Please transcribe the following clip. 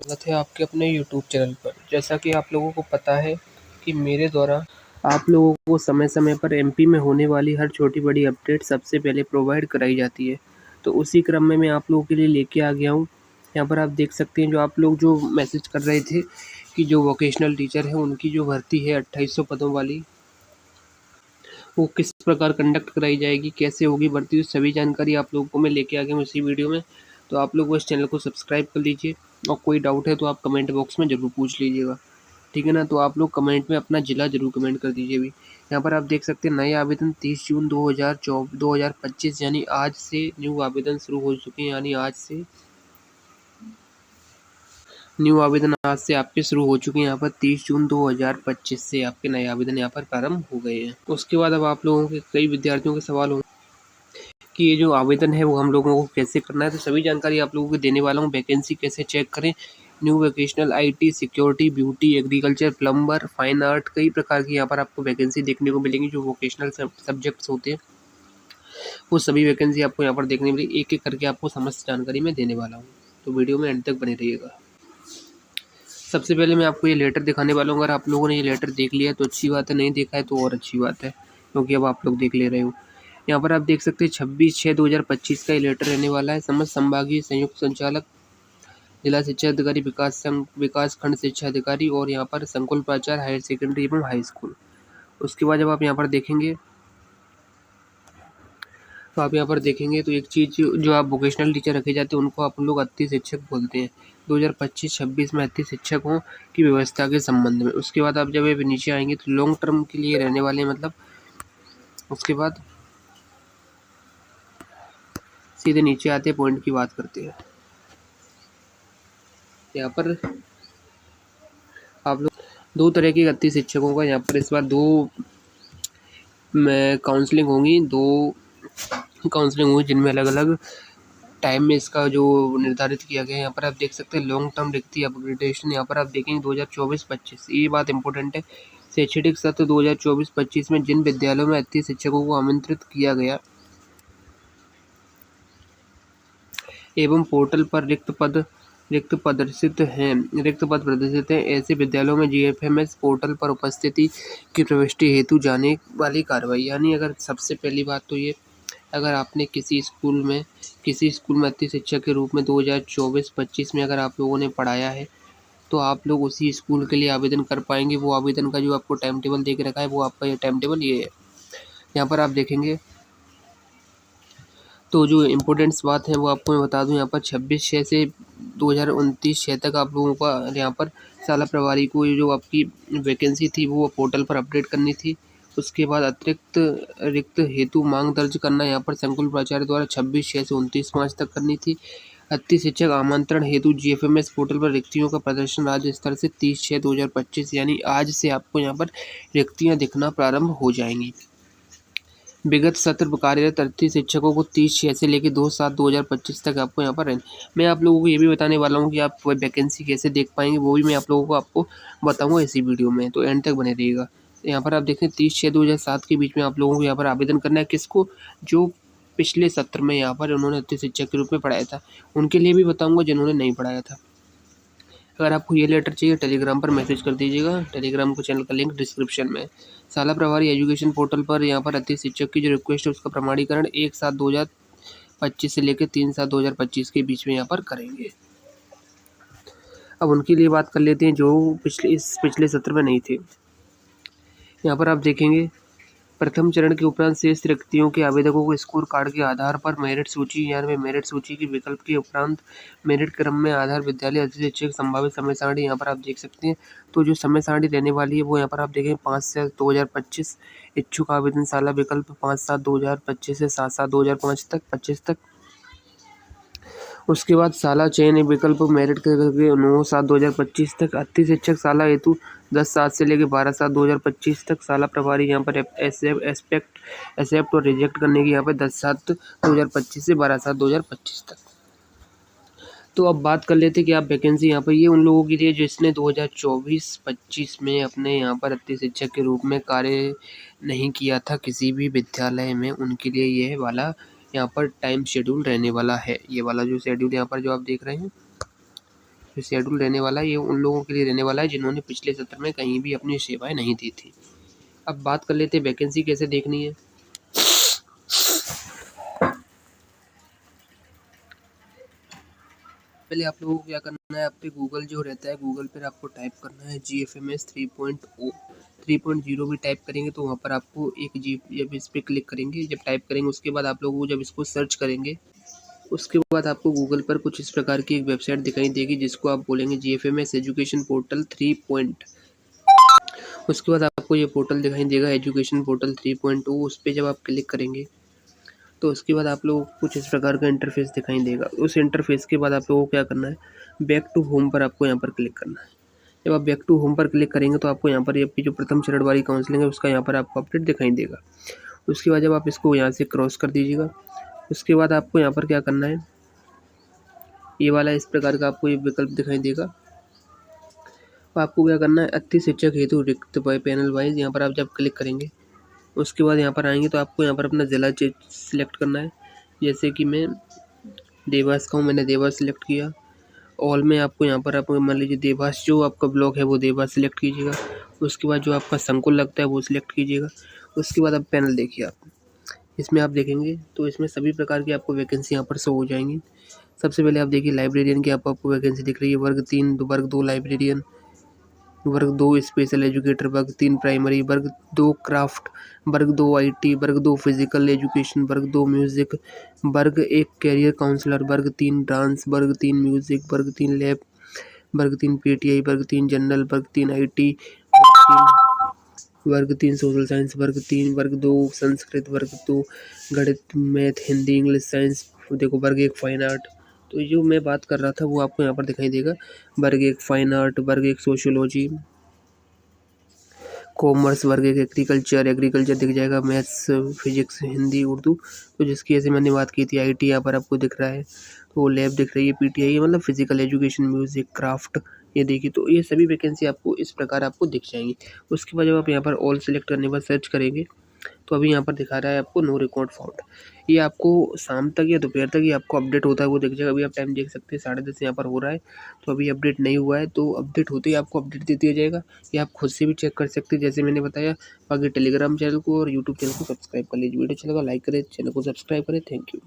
स्वागत है आपके अपने यूट्यूब चैनल पर। जैसा कि आप लोगों को पता है कि मेरे द्वारा आप लोगों को समय समय पर एमपी में होने वाली हर छोटी बड़ी अपडेट सबसे पहले प्रोवाइड कराई जाती है। तो उसी क्रम में मैं आप लोगों के लिए लेके आ गया हूँ। यहाँ पर आप देख सकते हैं, जो आप लोग जो मैसेज कर रहे थे कि जो वोकेशनल टीचर है उनकी जो भर्ती है 2800 पदों वाली, वो किस प्रकार कंडक्ट कराई जाएगी, कैसे होगी भर्ती, तो सभी जानकारी आप लोगों को मैं लेके आ गया हूँ इसी वीडियो में। तो आप लोग इस चैनल को सब्सक्राइब कर लीजिए और कोई डाउट है तो आप कमेंट बॉक्स में ज़रूर पूछ लीजिएगा, ठीक है ना। तो आप लोग कमेंट में अपना ज़िला ज़रूर कमेंट कर दीजिए। अभी यहाँ पर आप देख सकते हैं, नए आवेदन 30 जून 2025 यानी आज से न्यू आवेदन शुरू हो चुके हैं। यानी आज से न्यू आवेदन आज से आपके शुरू हो चुके हैं। यहाँ पर 30 जून 2025 से आपके नए आवेदन यहाँ पर प्रारंभ हो गए हैं। उसके बाद अब आप लोगों के कई विद्यार्थियों के सवाल होंगे कि ये जो आवेदन है वो हम लोगों को कैसे करना है। तो सभी जानकारी आप लोगों को देने वाला हूँ। वैकेंसी कैसे चेक करें, new vocational, IT, security, beauty, agriculture, plumber, fine art, कई प्रकार की यहाँ पर आपको वैकेंसी देखने को मिलेंगी। जो वोकेशनल सब्जेक्ट्स होते हैं वो सभी वैकेंसी आपको यहाँ पर देखने मिलेगी। एक एक करके आपको समस्त जानकारी मैं देने वाला हूँ, तो वीडियो में एंड तक बने रहिएगा। सबसे पहले मैं आपको ये लेटर दिखाने वाला हूँ। अगर आप लोगों ने ये लेटर देख लिया तो अच्छी बात है, नहीं देखा है तो और अच्छी बात है, क्योंकि अब आप लोग देख ले रहे हो। यहाँ पर आप देख सकते हैं 26/6/2025 का ये लेटर रहने वाला है। समस्त संभागीय संयुक्त संचालक, जिला शिक्षा अधिकारी, विकास खंड शिक्षा अधिकारी और यहाँ पर संकुल प्राचार्य, हायर सेकेंडरी एवं हाई स्कूल। उसके बाद जब आप यहाँ पर देखेंगे तो एक चीज़, जो आप वोकेशनल टीचर रखे जाते हैं उनको आप लोग अति शिक्षक बोलते हैं। 2025-26 में अति शिक्षकों की व्यवस्था के संबंध में। उसके बाद आप जब ये नीचे आएंगे तो लॉन्ग टर्म के लिए रहने वाले, मतलब उसके बाद सीधे नीचे आते पॉइंट की बात करते हैं। यहाँ पर आप लोग दो तरह के अति शिक्षकों का यहाँ पर इस बार दो काउंसलिंग होंगी, जिनमें अलग अलग टाइम में इसका जो निर्धारित किया गया है। यहाँ पर आप देख सकते हैं लॉन्ग टर्म रिक्ति अपग्रेडेशन। यहाँ पर आप देखेंगे 2024-25, ये बात इंपॉर्टेंट है। शैक्षणिक सत्र 2024-25 में जिन विद्यालयों में अति शिक्षकों को आमंत्रित किया गया एवं पोर्टल पर रिक्त पद प्रदर्शित हैं, ऐसे विद्यालयों में जीएफएमएस पोर्टल पर उपस्थिति की प्रविष्टि हेतु जाने वाली कार्रवाई। यानी अगर सबसे पहली बात तो ये, अगर आपने किसी स्कूल में अति शिक्षक के रूप में 2024-25 में अगर आप लोगों ने पढ़ाया है तो आप लोग उसी स्कूल के लिए आवेदन कर पाएंगे। वो आवेदन का जो आपको टाइम टेबल दे के रखा है, वो आपका ये टाइम टेबल ये है। यहाँ पर आप देखेंगे तो जो इम्पोर्टेंट्स बात है वो आपको मैं बता दूं। यहाँ पर 26/6 से 2029-6 तक आप लोगों का यहाँ पर शाला प्रभारी को ये जो आपकी वैकेंसी थी वो पोर्टल पर अपडेट करनी थी। उसके बाद अतिरिक्त रिक्त हेतु मांग दर्ज करना यहाँ पर संकुल प्राचार्य द्वारा 26/6 से 29/5 तक करनी थी। अति शिक्षक आमंत्रण हेतु जीएफएमएस पोर्टल पर रिक्तियों का प्रदर्शन राज्य स्तर से 30/6/2025 यानी आज से आपको यहाँ पर रिक्तियाँ दिखना प्रारंभ हो जाएंगी। विगत सत्र कार्यरत अति शिक्षकों को 30/6 से लेकर 2/7/2025 तक आपको यहाँ पर रहना। मैं आप लोगों को ये भी बताने वाला हूँ कि आप वैकेंसी कैसे देख पाएंगे, वो भी मैं आप लोगों को आपको बताऊँगा इसी वीडियो में, तो एंड तक बने रहिएगा। यहाँ पर आप देखें 30/6/2007 के बीच में आप लोगों को यहाँ पर आवेदन करना है। किसको? जो पिछले सत्र में यहाँ पर उन्होंने अति शिक्षक के रूप में पढ़ाया था, उनके लिए भी बताऊँगा जिन्होंने नहीं पढ़ाया था। अगर आपको ये लेटर चाहिए टेलीग्राम पर मैसेज कर दीजिएगा। टेलीग्राम को चैनल का लिंक डिस्क्रिप्शन में। शाला प्रभारी एजुकेशन पोर्टल पर यहाँ पर अति शिक्षक की जो रिक्वेस्ट है उसका प्रमाणीकरण 1/7/2025 से लेकर 3/7/2025 के बीच में यहाँ पर करेंगे। अब उनके लिए बात कर लेते हैं जो पिछले सत्र में नहीं थे। यहाँ पर आप देखेंगे प्रथम चरण के उपरांत शेष रिक्तियों के आवेदकों को स्कोर कार्ड के आधार पर मेरिट सूची की विकल्प के उपरांत मेरिट क्रम में आधार विद्यालय अति शिक्षक संभावित समय सारणी यहाँ पर आप देख सकते हैं। तो जो समय सारणी रहने वाली है वो यहाँ पर आप देखें 5/7/2025 इच्छुक आवेदन शाला विकल्प 5/7/2025 से 7/7/2025 तक। उसके बाद शाला चयन विकल्प मेरिट करके 9/7/2025 तक। अति शिक्षक शाला हेतु 10/7 से लेकर 12/7/2025 तक। शाला प्रभारी यहाँ पर एक्सेप्ट और रिजेक्ट करने की यहाँ पर 10/7/2025 से 12/7/2025 तक। तो अब बात कर लेते कि आप वैकेंसी यहाँ पर ये उन लोगों के लिए जिसने 2024-25 में अपने यहाँ पर अति शिक्षक के रूप में कार्य नहीं किया था किसी भी विद्यालय में, उनके लिए यह वाला यहाँ पर टाइम शेड्यूल रहने वाला है। ये वाला जो शेड्यूल यहाँ पर जो आप देख रहे हैं शेड्यूल रहने वाला है, ये उन लोगों के लिए रहने वाला है जिन्होंने पिछले सत्र में कहीं भी अपनी सेवाएं नहीं दी थी। अब बात कर लेते हैं वैकेंसी कैसे देखनी है। पहले आप लोगों को क्या करना है, आप पे गूगल जो रहता है, गूगल पर आपको टाइप करना है GFMS 3.0 भी टाइप करेंगे तो वहाँ पर आपको एक जब इस पर क्लिक करेंगे, जब टाइप करेंगे उसके बाद आप लोगों को जब इसको सर्च करेंगे उसके बाद आपको गूगल पर कुछ इस प्रकार की एक वेबसाइट दिखाई देगी जिसको आप बोलेंगे GFMS एजुकेशन पोर्टल 3. उसके बाद आपको ये पोर्टल दिखाई देगा एजुकेशन पोर्टल 3.0। उस पर जब आप क्लिक करेंगे तो उसके बाद आप लोगों को कुछ इस प्रकार का इंटरफेस दिखाई देगा। उस इंटरफेस के बाद आप लोगों को क्या करना है, बैक टू होम पर आपको यहाँ पर क्लिक करना है। जब आप बैक टू होम पर क्लिक करेंगे तो आपको यहाँ पर आपकी जो प्रथम चरण वाली काउंसलिंग है उसका यहाँ पर आपको अपडेट दिखाई देगा। उसके बाद जब आप इसको यहाँ से क्रॉस कर दीजिएगा, उसके बाद आपको यहाँ पर क्या करना है, ये वाला इस प्रकार का आपको ये विकल्प दिखाई देगा। तो आपको क्या करना है, अति शिक्षक हेतु रिक्त पैनल वाइज यहाँ पर आप जब क्लिक करेंगे उसके बाद यहाँ पर आएंगे तो आपको यहाँ पर अपना ज़िला सिलेक्ट करना है। जैसे कि मैं देवास का हूँ, मैंने देवास सिलेक्ट किया। ऑल में आपको यहाँ पर आप मान लीजिए देवास जो आपका ब्लॉक है वो देवास सिलेक्ट कीजिएगा। उसके बाद जो आपका संकुल लगता है वो सिलेक्ट कीजिएगा। उसके बाद अब पैनल देखिए, आप इसमें आप देखेंगे तो इसमें सभी प्रकार की आपको वैकेंसी यहाँ पर शो हो जाएंगी। सबसे पहले आप देखिए लाइब्रेरियन की आपको वैकेंसी दिख रही है, वर्ग 3, वर्ग 2 लाइब्रेरियन, वर्ग 2 स्पेशल एजुकेटर, वर्ग 3 प्राइमरी, वर्ग 2 क्राफ्ट, वर्ग 2 IT, वर्ग 2 फिजिकल एजुकेशन, वर्ग 2 म्यूज़िक, वर्ग 1 कैरियर काउंसलर, वर्ग 3 डांस, वर्ग 3 म्यूज़िक, वर्ग 3 लैब, वर्ग 3 PTI, वर्ग 3 जनरल, वर्ग 3 IT, वर्ग 3 सोशल साइंस, वर्ग 2 संस्कृत, वर्ग 2 गणित मैथ हिंदी इंग्लिश साइंस, देखो वर्ग 1 फाइन आर्ट। तो जो मैं बात कर रहा था वो आपको यहाँ पर दिखाई देगा, वर्ग 1 फाइन आर्ट, वर्ग 1 सोशियोलॉजी, कॉमर्स, वर्ग 1 एग्रीकल्चर दिख जाएगा, मैथ्स फिजिक्स हिंदी उर्दू। तो जिसकी ऐसे मैंने बात की थी IT यहाँ पर आपको दिख रहा है, तो लैब दिख रही है PTI, मतलब फिजिकल एजुकेशन म्यूज़िक क्राफ्ट, ये देखिए। तो ये सभी वैकेंसी आपको इस प्रकार आपको दिख जाएंगी। उसके बाद जब आप यहाँ पर ऑल सेलेक्ट करने के बाद सर्च करेंगे तो अभी यहाँ पर दिखा रहा है आपको नो रिकॉर्ड फाउंड। ये आपको शाम तक या दोपहर तक ये आपको अपडेट होता है वो दिख जाएगा। अभी आप टाइम देख सकते हैं 10:30 यहाँ पर हो रहा है, तो अभी अपडेट नहीं हुआ है। तो अपडेट होते ही आपको अपडेट दे दिया जाएगा। ये आप खुद से भी चेक कर सकते हैं जैसे मैंने बताया। बाकी टेलीग्राम चैनल को और यूट्यूब चैनल को सब्सक्राइब कर लीजिए। वीडियो अच्छा लगा लाइक करें, चैनल को सब्सक्राइब करें। Thank you.